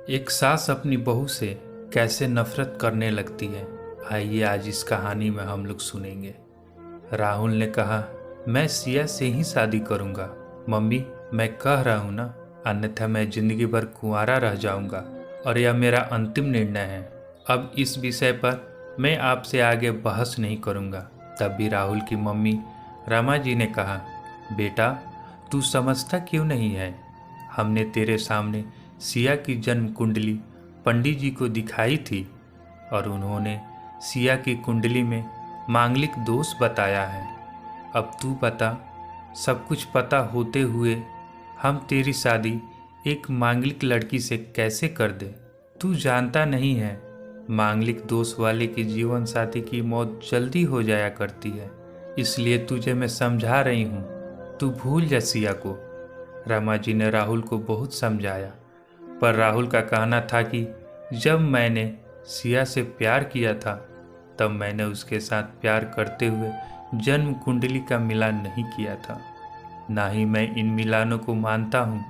एक सास अपनी बहू से कैसे नफरत करने लगती है, आइए आज इस कहानी में हम लोग सुनेंगे। राहुल ने कहा, मैं सिया से ही शादी करूंगा। मम्मी, मैं कह रहा हूं ना, अन्यथा मैं जिंदगी भर कुंवारा रह जाऊंगा और यह मेरा अंतिम निर्णय है। अब इस विषय पर मैं आपसे आगे बहस नहीं करूंगा। तब भी राहुल की मम्मी रमा जी ने कहा, बेटा, तू समझता क्यों नहीं है? हमने तेरे सामने सिया की जन्म कुंडली पंडित जी को दिखाई थी और उन्होंने सिया की कुंडली में मांगलिक दोष बताया है। अब तू बता, सब कुछ पता होते हुए हम तेरी शादी एक मांगलिक लड़की से कैसे कर दे? तू जानता नहीं है, मांगलिक दोष वाले की जीवन साथी की मौत जल्दी हो जाया करती है। इसलिए तुझे मैं समझा रही हूँ, तू भूल जा सिया को। रमा जी ने राहुल को बहुत समझाया, पर राहुल का कहना था कि जब मैंने सिया से प्यार किया था तब मैंने उसके साथ प्यार करते हुए जन्म कुंडली का मिलान नहीं किया था। ना ही मैं इन मिलानों को मानता हूँ।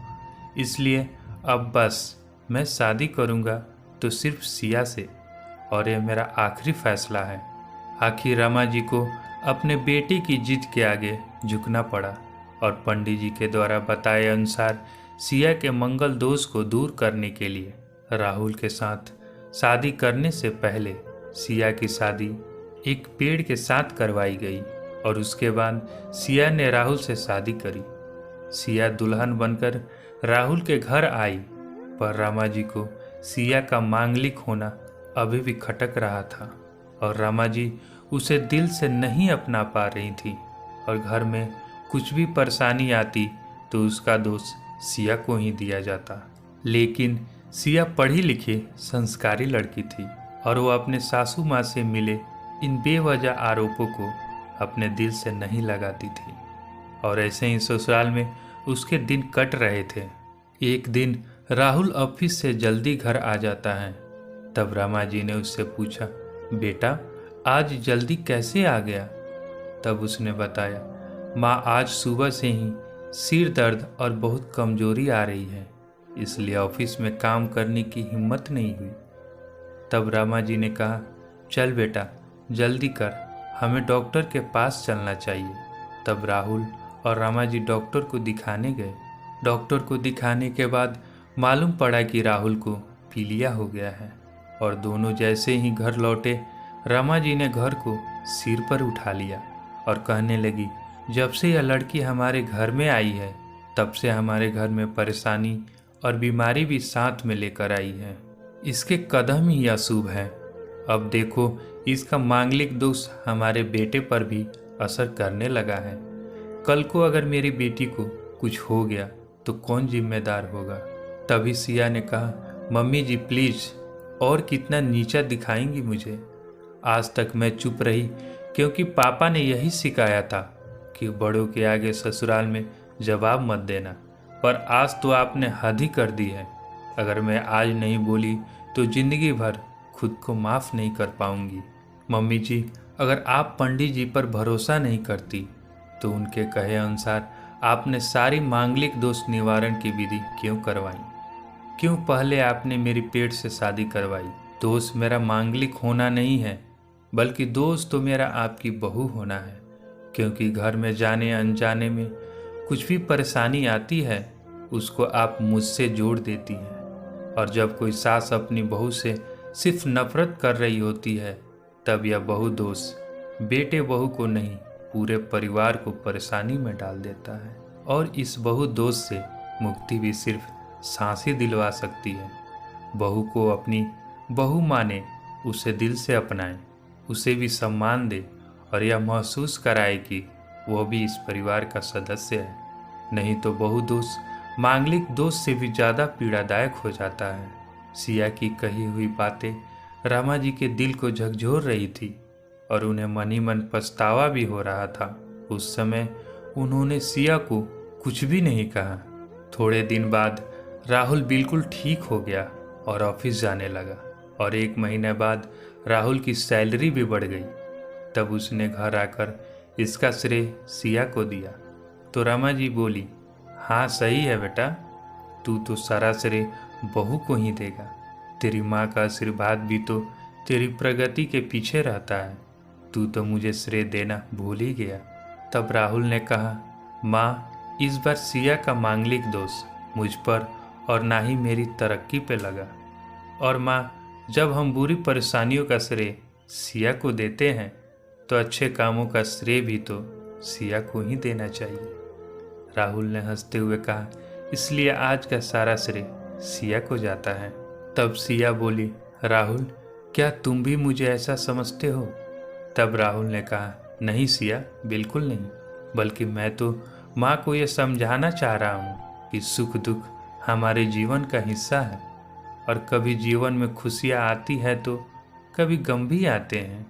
इसलिए अब बस मैं शादी करूँगा तो सिर्फ सिया से, और यह मेरा आखिरी फैसला है। आखिर रमा जी को अपने बेटे की जिद के आगे झुकना पड़ा और पंडित जी के द्वारा बताए अनुसार सिया के मंगल दोष को दूर करने के लिए राहुल के साथ शादी करने से पहले सिया की शादी एक पेड़ के साथ करवाई गई और उसके बाद सिया ने राहुल से शादी करी। सिया दुल्हन बनकर राहुल के घर आई, पर रमा जी को सिया का मांगलिक होना अभी भी खटक रहा था और रमा जी उसे दिल से नहीं अपना पा रही थी। और घर में कुछ भी परेशानी आती तो उसका दोष सिया को ही दिया जाता। लेकिन सिया पढ़ी लिखी संस्कारी लड़की थी और वो अपने सासू माँ से मिले इन बेवजह आरोपों को अपने दिल से नहीं लगाती थी और ऐसे ही ससुराल में उसके दिन कट रहे थे। एक दिन राहुल ऑफिस से जल्दी घर आ जाता है। तब रमा जी ने उससे पूछा, बेटा, आज जल्दी कैसे आ गया? तब उसने बताया, माँ, आज सुबह से ही सिर दर्द और बहुत कमजोरी आ रही है, इसलिए ऑफिस में काम करने की हिम्मत नहीं हुई। तब रमा जी ने कहा, चल बेटा, जल्दी कर, हमें डॉक्टर के पास चलना चाहिए। तब राहुल और रमा जी डॉक्टर को दिखाने गए। डॉक्टर को दिखाने के बाद मालूम पड़ा कि राहुल को पीलिया हो गया है और दोनों जैसे ही घर लौटे, रमा जी ने घर को सिर पर उठा लिया और कहने लगी, जब से यह लड़की हमारे घर में आई है तब से हमारे घर में परेशानी और बीमारी भी साथ में लेकर आई है। इसके कदम ही अशुभ हैं। अब देखो, इसका मांगलिक दोष हमारे बेटे पर भी असर करने लगा है। कल को अगर मेरी बेटी को कुछ हो गया तो कौन जिम्मेदार होगा? तभी सिया ने कहा, मम्मी जी प्लीज, और कितना नीचा दिखाएंगी मुझे? आज तक मैं चुप रही क्योंकि पापा ने यही सिखाया था कि बड़ों के आगे ससुराल में जवाब मत देना, पर आज तो आपने हद ही कर दी है। अगर मैं आज नहीं बोली तो जिंदगी भर खुद को माफ़ नहीं कर पाऊंगी। मम्मी जी, अगर आप पंडित जी पर भरोसा नहीं करती तो उनके कहे अनुसार आपने सारी मांगलिक दोष निवारण की विधि क्यों करवाई? क्यों पहले आपने मेरी पेट से शादी करवाई? दोष मेरा मांगलिक होना नहीं है, बल्कि दोष तो मेरा आपकी बहू होना है, क्योंकि घर में जाने अनजाने में कुछ भी परेशानी आती है उसको आप मुझसे जोड़ देती हैं। और जब कोई सास अपनी बहू से सिर्फ नफरत कर रही होती है तब यह बहू दोष बेटे बहू को नहीं, पूरे परिवार को परेशानी में डाल देता है। और इस बहू दोष से मुक्ति भी सिर्फ सांस ही दिलवा सकती है। बहू को अपनी बहू माने, उसे दिल से अपनाए, उसे भी सम्मान दे और यह महसूस कराए कि वह भी इस परिवार का सदस्य है। नहीं तो बहू दोष मांगलिक दोष से भी ज़्यादा पीड़ादायक हो जाता है। सिया की कही हुई बातें रमा जी के दिल को झकझोर रही थी और उन्हें मन ही मन पछतावा भी हो रहा था। उस समय उन्होंने सिया को कुछ भी नहीं कहा। थोड़े दिन बाद राहुल बिल्कुल ठीक हो गया और ऑफिस जाने लगा और 1 महीने बाद राहुल की सैलरी भी बढ़ गई। तब उसने घर आकर इसका श्रेय सिया को दिया तो रमा जी बोली, हाँ सही है बेटा, तू तो सारा श्रेय बहू को ही देगा। तेरी माँ का आशीर्वाद भी तो तेरी प्रगति के पीछे रहता है। तू तो मुझे श्रेय देना भूल ही गया। तब राहुल ने कहा, माँ, इस बार सिया का मांगलिक दोष मुझ पर और ना ही मेरी तरक्की पे लगा। और माँ, जब हम बुरी परेशानियों का श्रेय सिया को देते हैं तो अच्छे कामों का श्रेय भी तो सिया को ही देना चाहिए। राहुल ने हंसते हुए कहा, इसलिए आज का सारा श्रेय सिया को जाता है। तब सिया बोली, राहुल, क्या तुम भी मुझे ऐसा समझते हो? तब राहुल ने कहा, नहीं सिया, बिल्कुल नहीं, बल्कि मैं तो माँ को यह समझाना चाह रहा हूँ कि सुख दुख हमारे जीवन का हिस्सा है और कभी जीवन में खुशियाँ आती है तो कभी गम भी आते हैं।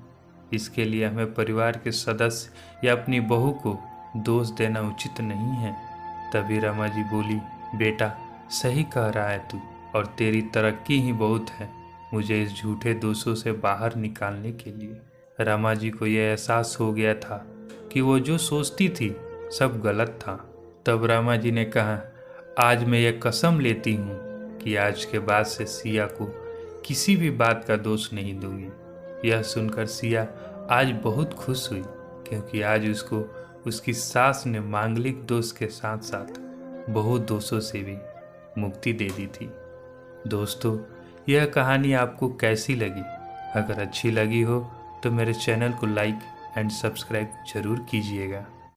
इसके लिए हमें परिवार के सदस्य या अपनी बहू को दोष देना उचित नहीं है। तभी रमा जी बोली, बेटा, सही कह रहा है तू, और तेरी तरक्की ही बहुत है मुझे इस झूठे दोषों से बाहर निकालने के लिए। रमा जी को यह एहसास हो गया था कि वो जो सोचती थी सब गलत था। तब रमा जी ने कहा, आज मैं ये कसम लेती हूँ कि आज के बाद से सिया को किसी भी बात का दोष नहीं दूंगी। यह सुनकर सिया आज बहुत खुश हुई, क्योंकि आज उसको उसकी सास ने मांगलिक दोष के साथ साथ बहुत दोषों से भी मुक्ति दे दी थी। दोस्तों, यह कहानी आपको कैसी लगी? अगर अच्छी लगी हो तो मेरे चैनल को लाइक एंड सब्सक्राइब जरूर कीजिएगा।